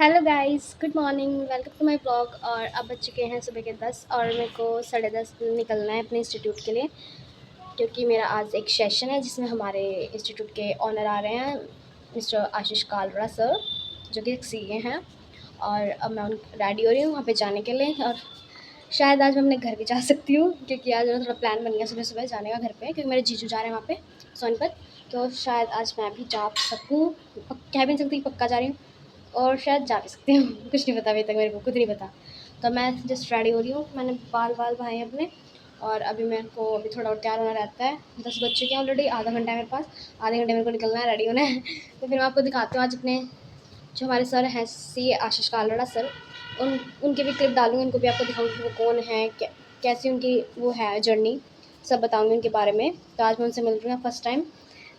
Hello guys, good morning, welcome to my blog. और अब बज चुके हैं सुबह के 10 और मेरे को 10:30 निकलना है अपने इंस्टीट्यूट के लिए, क्योंकि मेरा आज एक सेशन है जिसमें हमारे इंस्टीट्यूट के ऑनर आ रहे हैं, मिस्टर आशीष कालरा सर, जो कि एक सीए हैं। और अब मैं उन रेडी हो रही हूँ वहाँ पे जाने के लिए। और शायद आज मैं अपने घर भी जा सकती हूँ, क्योंकि आज मेरा थोड़ा प्लान बन गया सुबह सुबह जाने का घर पे, क्योंकि मेरे जीजू जा रहे हैं वहाँ पे सोनीपत। तो शायद आज मैं भी जा सकूँ, कह भी नहीं सकती पक्का जा रही हूँ, और शायद जा भी सकती हूँ कुछ नहीं पता, अभी तक मेरे को खुद नहीं पता। तो मैं जस्ट रेडी हो रही हूँ, मैंने बाल भाए हैं अपने। और अभी मेरे को अभी थोड़ा और तैयार होना रहता है, 10 बज चुके हैं ऑलरेडी, आधा घंटा है मेरे पास। आधे घंटे मेरे को निकलना है, रेडी होना है तो फिर मैं आपको दिखाती हूँ आज अपने जो हमारे सर हैं, सी आशीष कालड़ा सर, उनके भी क्लिप डालूँगी, उनको भी आपको दिखाऊँगी वो कौन है, कैसी उनकी वो है जर्नी, सब बताऊँगी उनके बारे में। तो आज मैं उनसे मिल रही हूँ फर्स्ट टाइम,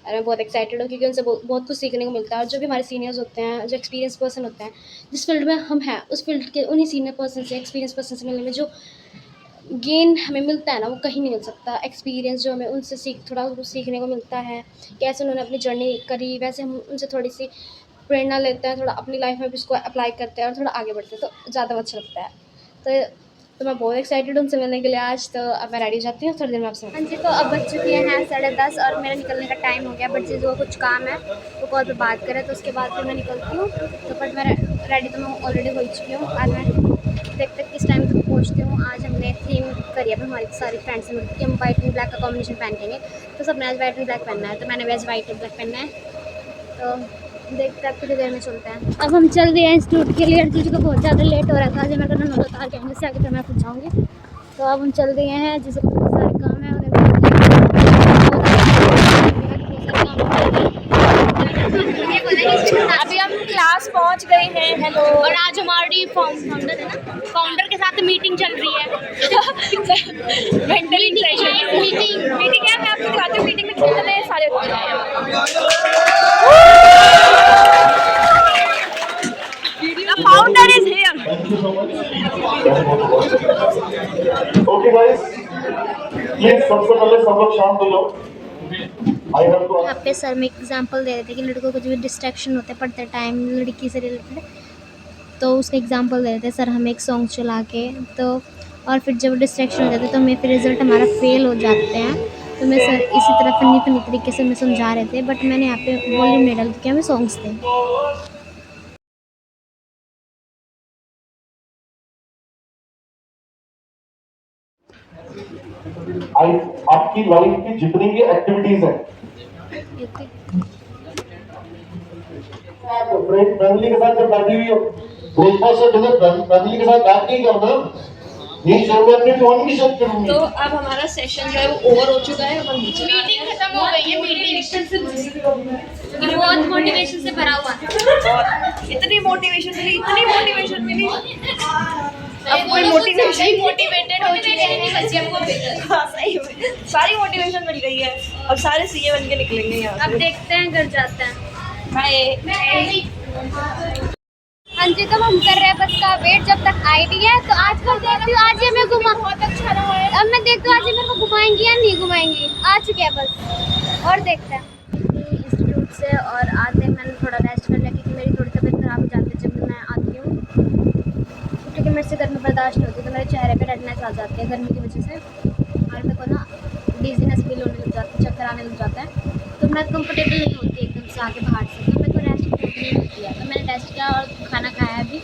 और मैं बहुत एक्साइटेड हूँ, क्योंकि उनसे बहुत कुछ सीखने को मिलता है। और जो भी हमारे सीनियर्स होते हैं, जो एक्सपीरियंस पर्सन होते हैं, जिस फील्ड में हम हैं उस फील्ड के उन्हीं सीनियर पर्सन से, एक्सपीरियंस पर्सन से मिलने में जो गेन हमें मिलता है ना, वो कहीं नहीं मिल सकता। एक्सपीरियंस जो हमें उनसे थोड़ा कुछ सीखने को मिलता है, कैसे उन्होंने अपनी जर्नी करी, वैसे हम उनसे थोड़ी सी प्रेरणा लेते हैं, थोड़ा अपनी लाइफ में भी उसको अप्लाई करते हैं और थोड़ा आगे बढ़ते हैं, तो ज़्यादा अच्छा लगता है। तो मैं बहुत एक्साइटेड हूँ उनसे मिलने के लिए आज। तो अब मैं रेडी हो जाती हूँ, थोड़ी देर में आपसे। हाँ जी, तो अब बज चुकी हैं 10:30 और मेरा निकलने का टाइम हो गया, बट जो कुछ काम है वो कॉल पे बात करें, तो उसके बाद फिर मैं निकलती हूँ। तो बट मैं रेडी तो मैं ऑलरेडी हो चुकी हूँ। आज मैं देखते किस टाइम तक पहुँचती हूँ। आज हमने थीम करी है हमारी सारी फ्रेंड्स ने मिलकर कि हम वाइट एंड ब्लैक का कॉम्बिनेशन पहनेंगे। तो सबने आज वाइट एंड ब्लैक पहनना है, तो मैंने वैसे वाइट एंड ब्लैक पहनना है। तो देखते हैं कितनी देर में चलते हैं। अब हम चल रहे हैं इंस्टीट्यूट के लिए, जीजू को बहुत ज़्यादा लेट हो रहा था, आज मैं करना नोट उतार के आएंगे से आगे, फिर मैं पूछ जाऊँगी। तो अब हम चल रहे हैं, जिसे बहुत सारे काम है उन्हें अभी हम क्लास पहुंच गए हैं। हेलो। और आज हमारी फाउंडर है ना, फाउंडर के साथ मीटिंग चल रही है मेंटली प्रेशर मीटिंग है। मैं आपको दिखाती हूँ मीटिंग में कितने सारे होते हैं। Founder is here. Okay guys, please सबसे पहले सब लोग शांत हो जाओ। यहाँ पे सर में एग्जांपल दे रहे थे कि लड़कों को जो भी डिस्ट्रैक्शन होते हैं पढ़ते टाइम लड़की से रिलेटेड, तो उसका एग्जांपल दे रहे थे सर हमें एक सॉन्ग चला के। तो और फिर जब डिस्ट्रैक्शन हो जाते तो हमें फिर रिजल्ट हमारा फेल हो जाते हैं। तो मैं सर इसी तरह फनी तरीके से हमें समझा रहे थे, बट मैंने यहाँ पे वॉल्यूम नहीं डाली क्योंकि हमें सॉन्ग्स थे। आपकी लाइफ की जितनी भी एक्टिविटीज हैं, फैमिली के साथ जब बैठी हुई हो, ब्रेकफास्ट और डिनर फैमिली के साथ बैठ के ही करना। ये शो में अपने फोन की शॉट करूंगी। तो अब हमारा सेशन जो है वो ओवर हो चुका है। हम मीटिंग खत्म हो गई है, मीटिंग बहुत मोटिवेशन से भरा हुआ है। इतनी मोटिवेशन मिली अब कोई मोटिवेशन मोटिवेटेड हो चुके हैं, बच्चे हमको हाँ सही में सारी मोटिवेशन मिल गई है। अब सारे सीए बन के निकलेंगे यहाँ अब से। देखते हैं घर जाते हैं। बाय। हाँ जी, तो हम कर रहे हैं बस का वेट, जब तक आई नहीं है। तो आजकल देखती हूँ आज ये मैं बहुत अच्छा रहा है। अब मैं देखती हूँ आज ये मेरे को घुमाएंगी या नहीं घुमाएंगी। आ चुके हैं बस, और देखते हैं इंस्टीट्यूट से। और आज मैंने थोड़ा रेस्ट कर लिया, क्योंकि मेरी थोड़ी तबीयत खराब हो जाती है जब मैं आती हूँ, क्योंकि मेरे से गर्मी बर्दाश्त नहीं होती, तो मेरे चेहरे पे रेडनेस आ जाती है गर्मी की वजह से, और मेरे को ना डिजीनेस फील होने लग जाती है, चक्कर आने लग जाता है। तो मैं कंफर्टेबल नहीं होती एकदम से आके बाहर से, तो मेरे को रेस्ट नहीं मिलती है। तो मैंने रेस्ट किया और खाना खाया अभी।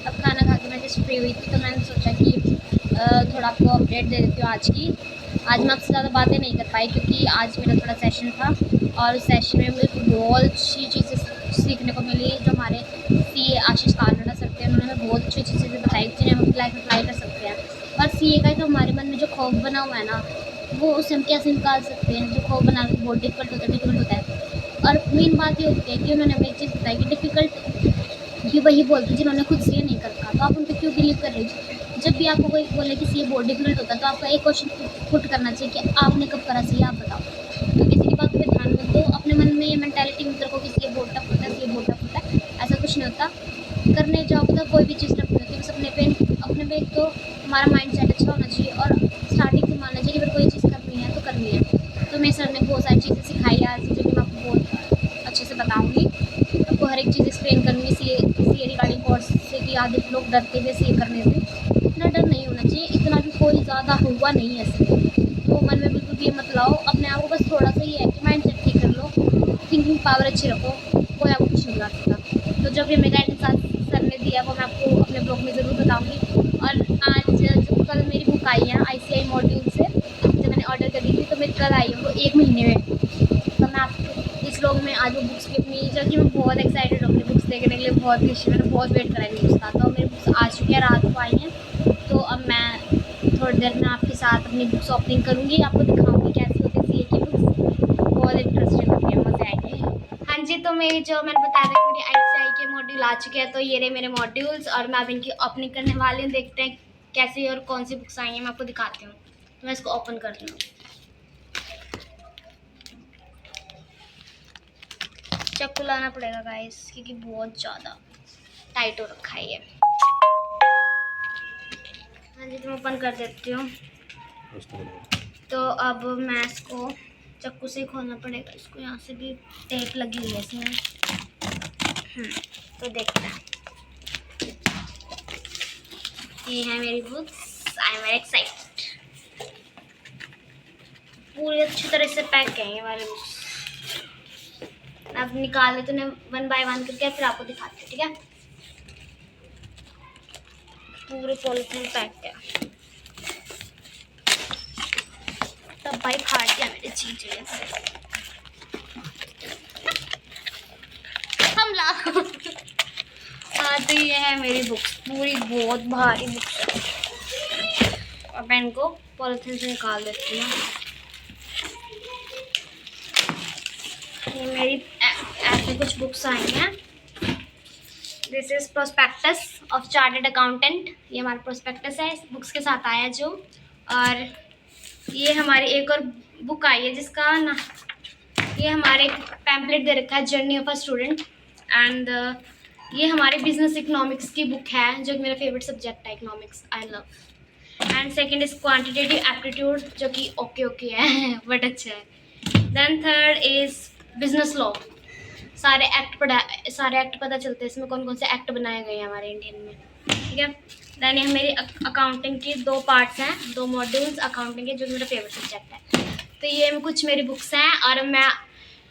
अब खाना खा के मैं जस्ट फ्री हुई थी, तो मैंने सोचा कि थोड़ा आपको अपडेट दे देती हूँ आज की। आज मैं आपसे ज़्यादा बातें नहीं कर पाई, क्योंकि आज मेरा थोड़ा सेशन था, और उस सेशन में मुझे बहुत अच्छी चीज़ें सीखने को मिली। जो हमारे सी आशीष कालड़ा सर थे, उन्होंने बहुत अच्छी अच्छी चीज़ें बताई जिन्हें हम अपनी लाइफ में अप्लाई कर सकते हैं। और सी का जो हमारे मन में जो खौफ बना हुआ है ना, वो उसे हम कैसे निकाल सकते हैं। जो खौफ बना बहुत डिफिकल्ट होता है। और मेन बात ये होती है कि उन्होंने हमें एक चीज़ बताई कि डिफ़िकल्ट ये वही बोलते जिन्होंने खुद से ये नहीं कर पाया, तो आप उन पर क्यों बिलीव कर रहे हो। जब भी आपको कोई बोले कि ये बहुत डिफिकल्ट होता है, तो आपका एक क्वेश्चन पुट करना चाहिए कि आपने कब करा सी, आप बताओ। तो किसी की बात पे ध्यान मत दो, अपने मन में ये मेंटालिटी मत रखो कि ये बहुत टफ होता है, ये बहुत टफ होता है, ऐसा कुछ नहीं होता। करने जाओगे तो कोई भी चीज़ टफ नहीं होती, बस अपने पे एक तो हमारा माइंड सेट अच्छा होना चाहिए, और स्टार्टिंग से मानना चाहिए कि अगर कोई चीज़ करनी है तो करनी है। तो मेरे सर ने बहुत सारी चीज़ें सिखाई आज, जो कि मैं आपको बहुत अच्छे से बताऊँगी, आपको हर एक चीज़ एक्सप्लेन करूँगी सी के रिगार्डिंग कोर्स से कि आधे लोग डरते हुए सी करने से, इतना डर नहीं होना चाहिए, इतना भी कोई ज़्यादा हुआ नहीं है इसमें। तो मन में बिल्कुल भी ये मत लाओ, अपने आप को बस थोड़ा सा ही है कि माइंड सेट ठीक कर लो, थिंकिंग पावर अच्छी रखो, कोई आपको कुछ नहीं ला सकता। तो जब भी मेरे गाइडेंस सर ने दिया वो मैं आपको अपने ब्लॉग में ज़रूर बताऊँगी। और आज जो कल मेरी बुक आई है ICI मॉड्यूल से, जब मैंने ऑर्डर करी थी तो मेरी कल आई है वो 1 महीने में। तो मैं आपको इस व्लॉग में आज वो बुक्स भी अपनी, जो कि मैं बहुत एक्साइटेड हूँ अपनी बुक्स देखने के लिए, बहुत खुशी, मैंने बहुत वेट करा है बुक्स का। तो मेरी बुक्स आ चुकी है, रात को आई हैं। तो अब मैं थोड़ी देर में आपके साथ अपनी बुक्स ओपनिंग करूँगी, आपको दिखाऊँगी कैसी होती है CA की बुक्स, बहुत इंटरेस्टिंग होती है, मज़े आएंगे। हाँ जी, तो मेरी जो मैंने बताया था कि मेरी ICI के मॉड्यूल आ चुके हैं, तो ये रहे मेरे मॉड्यूल्स और मैं अब इनकी ओपनिंग करने वाली हूँ। देखते हैं कैसी और कौन सी बुक्स आई हैं, मैं आपको दिखाती हूँ। तो मैं इसको ओपन कर रही हूँ। चाकू लाना पड़ेगा गाइस, क्योंकि बहुत ज़्यादा टाइट हो रखा है ये। हाँ जी, तो मैं ओपन कर देती हूँ। तो अब मैं इसको चाकू से ही खोलना पड़ेगा, इसको यहाँ से भी टेप लगी हुई है इसमें। तो देखते हैं, ये है मेरी books, I am very excited. पूरी अच्छी तरह से पैक है ये वाली बुक्स। अब निकाल लेते हैं 1 बाय 1 करके, फिर आपको दिखाते हैं, ठीक है। पूरे पॉलिथीन पैक है, तब भाई फाड़ दिया मेरी चीजें, हमला। हाँ, तो ये है मेरी बुक्स, पूरी बहुत भारी बुक्स है। अब मैं इनको पॉलिथीन से निकाल देती हूँ। ये मेरी ऐसे कुछ बुक्स आई हैं। This is prospectus of chartered accountant, ये हमारा प्रोस्पेक्टस है, इस बुक्स के साथ आया जो। और ये हमारी एक और बुक आई है जिसका ना, ये हमारे पैम्पलेट दे रखा है, journey of a student. And ये हमारे बिजनेस इकोनॉमिक्स की बुक है, जो कि मेरा फेवरेट सब्जेक्ट है, economics, I love. And second is quantitative aptitude, जो कि ओके है बट अच्छा है। Then third is business law, सारे एक्ट पता चलते हैं इसमें कौन कौन से एक्ट बनाए गए हैं हमारे इंडियन में, ठीक है। देन ये मेरी अकाउंटिंग की 2 पार्ट्स हैं, 2 मॉड्यूल्स अकाउंटिंग के, जो कि मेरा फेवरेट सब्जेक्ट है। तो ये कुछ मेरी बुक्स हैं और मैं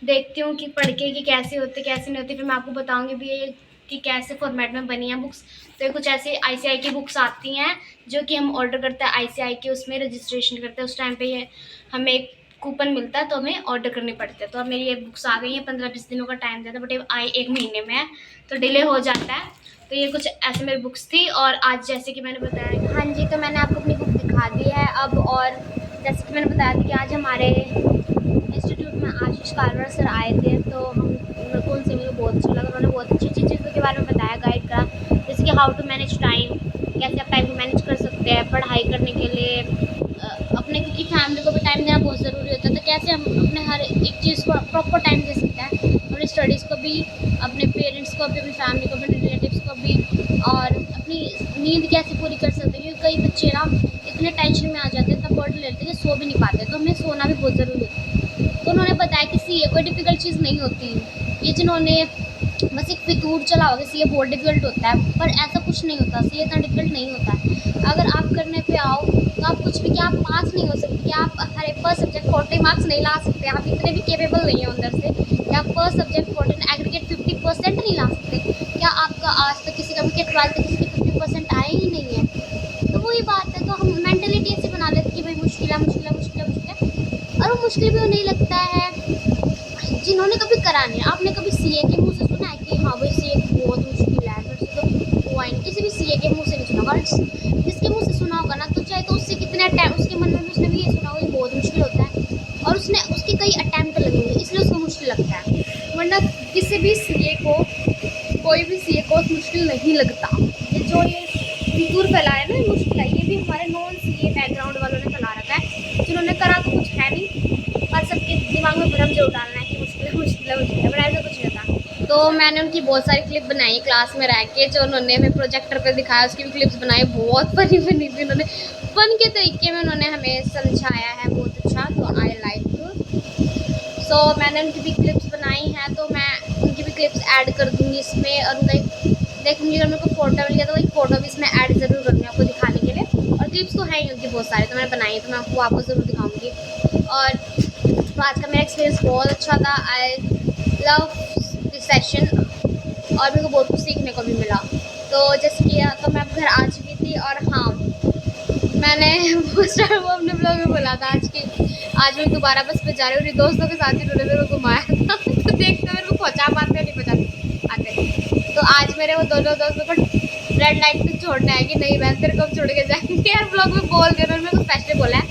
देखती हूँ कि पढ़ के कि कैसी होती कैसी नहीं होती, फिर मैं आपको बताऊँगी भी ये कि कैसे फॉर्मेट में बनी है बुक्स। तो ये कुछ ऐसे ICI की बुक्स आती हैं जो कि हम ऑर्डर करते हैं ICI के, उसमें रजिस्ट्रेशन करते हैं, उस टाइम पे ये हमें एक कूपन मिलता है, तो हमें ऑर्डर करनी पड़ती है। तो अब मेरी ये बुक्स आ गई हैं, 15-20 दिनों का टाइम देता है, बट ये आई 1 महीने में है, तो डिले हो जाता है। तो ये कुछ ऐसे मेरी बुक्स थी। और आज जैसे कि मैंने बताया, हाँ जी, तो मैंने आपको अपनी बुक दिखा दी है अब। और जैसे कि मैंने बताया था कि आज हमारे इंस्टीट्यूट में आशीष कालरा सर आए थे, तो उनको उनसे मुझे बहुत अच्छा लगा। उन्होंने बहुत अच्छी अच्छी चीज़ों के बारे में बताया, गाइड करा, जैसे कि हाउ टू मैनेज टाइम, कैसे आप टाइम को मैनेज कर सकते हैं पढ़ाई करने के लिए, अपने क्योंकि फैमिली को भी टाइम देना बहुत ज़रूरी होता है, तो कैसे हम अपने हर एक चीज़ को प्रॉपर टाइम दे सकते हैं, अपनी स्टडीज़ को भी, अपने पेरेंट्स को भी, अपनी फैमिली को भी, अपने रिलेटिव्स को भी, और अपनी नींद कैसे पूरी कर सकते हैं, क्योंकि कई बच्चे ना इतने टेंशन में आ जाते हैं, तब बर्डन लेते हैं, सो भी नहीं पाते, तो हमें सोना भी बहुत ज़रूरी होता है। तो उन्होंने बताया कि CA कोई डिफ़िकल्ट चीज़ नहीं होती, ये जिन्होंने बस एक फितूर चला होगा CA बहुत डिफ़िकल्ट होता है, पर ऐसा कुछ नहीं होता, CA इतना डिफ़िकल्ट नहीं होता है। अगर आप करने पे आओ तो आप कुछ भी, क्या आप पास नहीं हो सकते, क्या आप हर एक फर्स्ट सब्जेक्ट 40 मार्क्स नहीं ला सकते, आप इतने भी केपेबल नहीं हो अंदर से, क्या आप फर्स्ट सब्जेक्ट 14 एग्रीगेट 50% नहीं ला सकते, क्या आपका आज तक किसी का भी 12th तक किसी के 50% आए ही नहीं है। तो वही बात है, तो हम मेंटलिटी ऐसे बना लेते कि भाई मुश्किल है, और वो मुश्किल भी नहीं लगता है जिन्होंने कभी करा नहीं। आपने कभी CA के मुँह से सुना है कि हाँ भाई CA बहुत मुश्किल है, फिर से तो हुआ ही नहीं, किसी भी CA के मुँह से नहीं सुना होगा। जिसके मुँह से सुना होगा ना, तो चाहे तो उससे कितने अटैम्प्ट, उसके मन में भी उसने भी ये सुना होगा कि बहुत मुश्किल होता है, और उसने उसके कई अटैम्प्ट लगेंगे, इसलिए उसको मुश्किल लगता है। वरना किसी भी CA को, कोई भी CA को मुश्किल नहीं लगता। ये जो ये फितूर फैलाया है ना, ये मुश्किल है, ये भी हमारे नॉन CA बैकग्राउंड वालों ने फैला रखा है, जिन्होंने करा तो कुछ है नहीं, पर सबके दिमाग में भ्रम जरूर डालना है कि मुश्किल है, पर ऐसा कुछ नहीं था। तो मैंने उनकी बहुत सारी क्लिप बनाई क्लास में रह के, जो उन्होंने हमें प्रोजेक्टर पे दिखाया, उसकी भी क्लिप्स बनाई, बहुत फनी थी उन्होंने, फन के तरीके में उन्होंने हमें समझाया है, बहुत अच्छा। तो आई लाइक मैंने उनकी भी क्लिप्स बनाई हैं, तो मैं उनकी भी क्लिप्स ऐड कर दूँगी इसमें, और उनका देख लीजिएगा, मेरे को फ़ोटो मिल गया तो एक फ़ोटो भी इसमें ऐड ज़रूर करूँगी आपको दिखाने के लिए। और क्लिप्स तो हैं ही उनकी बहुत सारे, तो मैंने बनाई है, तो मैं आपको ज़रूर दिखाऊँगी। और तो आज का मेरा एक्सपीरियंस बहुत अच्छा था। आई लव दिस सेशन और मेरे को बहुत कुछ सीखने को भी मिला। तो जैसे कि तो मैं घर आ चुकी थी और हाँ, मैंने वो अपने ब्लॉग में बोला था आज मैं दोबारा बस पे जा रही हूँ। मेरे दोस्तों के साथ इन्होंने मेरे को घुमाया था तो देखते मेरे को पहुँचा पाते नहीं पहुँचा आते। तो आज मेरे वो दोनों दोस्तों को रेड लाइट पे छोड़ना है कि नहीं बहन तेरे को हम छोड़ के जाएंगे। यार ब्लॉग में बोल दिया, उन्होंने मेरे को स्पेशली बोला है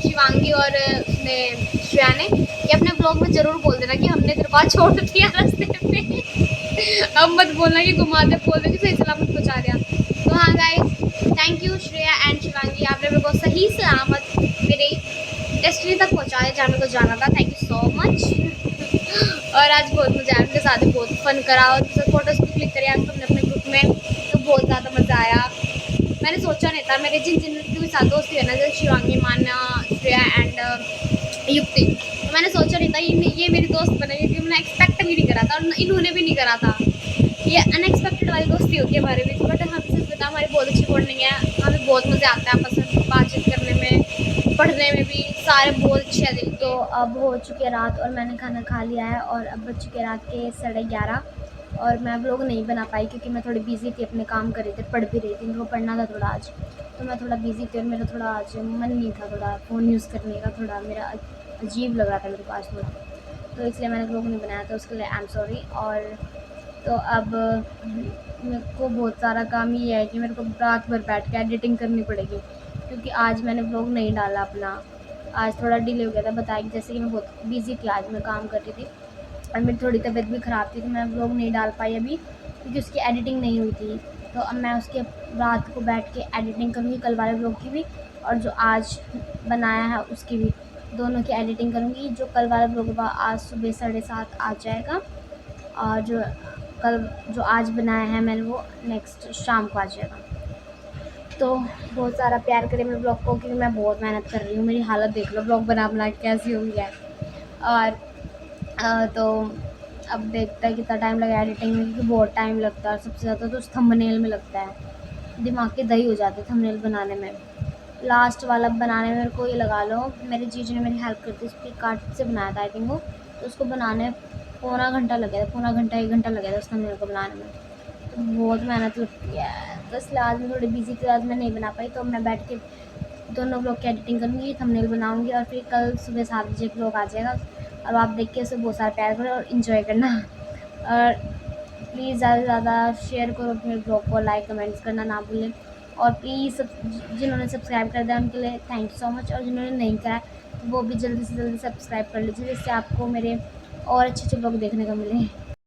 शिवांगी और उसने श्रेया ने कि अपने ब्लॉग में ज़रूर बोल देना कि हमने तेरे पास छोड़ दिया रास्ते पे। अब मत बोलना कि घुमाते, बोल दो कि सही सलामत पहुँचा दिया। तो हाँ guys, thank you Shreya and Shivangi, आपने मेरे को सही सलामत मेरे डेस्टिनी तक पहुँचाया जहाँ मेरे को जाना था। Thank you so much. और आज बहुत मज़ा आया, उनके साथ भी बहुत फन करा और फोटोज़ भी क्लिक करे आज हमने अपने ग्रुप में, तो बहुत ज़्यादा मज़ा आया। मैंने सोचा नहीं था मेरे जिन जिन के साथ दोस्ती है ना, जैसे शिवांगी, मान्या, श्रेया एंड युक्ति, तो मैंने सोचा नहीं था ये मेरी दोस्त बनेगी, क्योंकि मैंने एक्सपेक्ट भी नहीं करा था और इन्होंने भी नहीं करा था। ये अनएक्सपेक्टेड वाली दोस्ती होती है हमारे बीच, बट हम सच बता हमारी बहुत अच्छी बॉन्डिंग है। हमें बहुत मज़ा आता है आपस में बातचीत करने में, पढ़ने में भी, सारे बहुत अच्छे हैं दिल। तो अब हो चुकी है रात और मैंने खाना खा लिया है और अब बज चुके रात के 11:30 और मैं व्लॉग नहीं बना पाई क्योंकि मैं थोड़ी बिजी थी, अपने काम कर रही थी, पढ़ भी रही थी, मेरे को पढ़ना था थोड़ा आज, तो मैं थोड़ा बिजी थी और मेरा थोड़ा आज मन नहीं था थोड़ा फ़ोन यूज़ करने का, थोड़ा मेरा अजीब लग रहा था मेरे को आज थोड़ा, तो इसलिए मैंने व्लॉग नहीं बनाया था, उसके लिए आई एम सॉरी। और तो अब मेरे को बहुत सारा काम ये है कि मेरे को रात भर बैठ के एडिटिंग करनी पड़ेगी क्योंकि आज मैंने व्लॉग नहीं डाला अपना, आज थोड़ा डिले हो गया था, बताया कि जैसे कि मैं बहुत बिज़ी थी, आज मैं काम कर रही थी और मेरी थोड़ी तबीयत भी ख़राब थी, तो मैं व्लॉग नहीं डाल पाई अभी क्योंकि उसकी एडिटिंग नहीं हुई थी। तो अब मैं उसके रात को बैठ के एडिटिंग करूँगी, कल वाले व्लॉग की भी और जो आज बनाया है उसकी भी, दोनों की एडिटिंग करूँगी। जो कल वाला व्लॉग आज सुबह 7:30 आ जाएगा और जो आज बनाया है मैंने वो नेक्स्ट शाम को आ जाएगा। तो बहुत सारा प्यार करें मेरे ब्लॉग को क्योंकि मैं बहुत मेहनत कर रही हूँ, मेरी हालत देख लो ब्लॉग बना बना के कैसी हो गई है। और तो अब देखते हैं कितना टाइम लगा एडिटिंग में क्योंकि बहुत टाइम लगता है और सबसे ज़्यादा तो उस थंबनेल में लगता है, दिमाग की दही हो जाती है थंबनेल बनाने में। लास्ट वाला बनाने में मेरे को ये लगा लो, मेरी जीजू ने मेरी हेल्प करती, उसकी कार्ड से बनाया था आई थिंक वो, तो उसको बनाने में पौना घंटा लग गया था, पौना घंटा 1 घंटा लग गया था उस थंबनेल को बनाने में, तो बहुत मेहनत लगती है। तो इसलिए आज मैं थोड़ी बिजी थी, आज मैं नहीं बना पाई, तो मैं बैठ के दोनों ब्लॉग की एडिटिंग करूँगी, थंबनेल बनाऊँगी और फिर कल सुबह 7 बजे ब्लॉग आ जाएगा। अब आप देख के उसे बहुत सारा प्यार करो और इन्जॉय करना और प्लीज़ ज़्यादा से ज़्यादा शेयर करो अपने ब्लॉग को, लाइक कमेंट्स करना ना भूलें और प्लीज़ जिन्होंने सब्सक्राइब कर दिया उनके लिए थैंक यू सो मच और जिन्होंने नहीं करा वो भी जल्दी से जल्दी सब्सक्राइब कर लीजिए जिससे आपको मेरे और अच्छे अच्छे ब्लॉग देखने को मिले।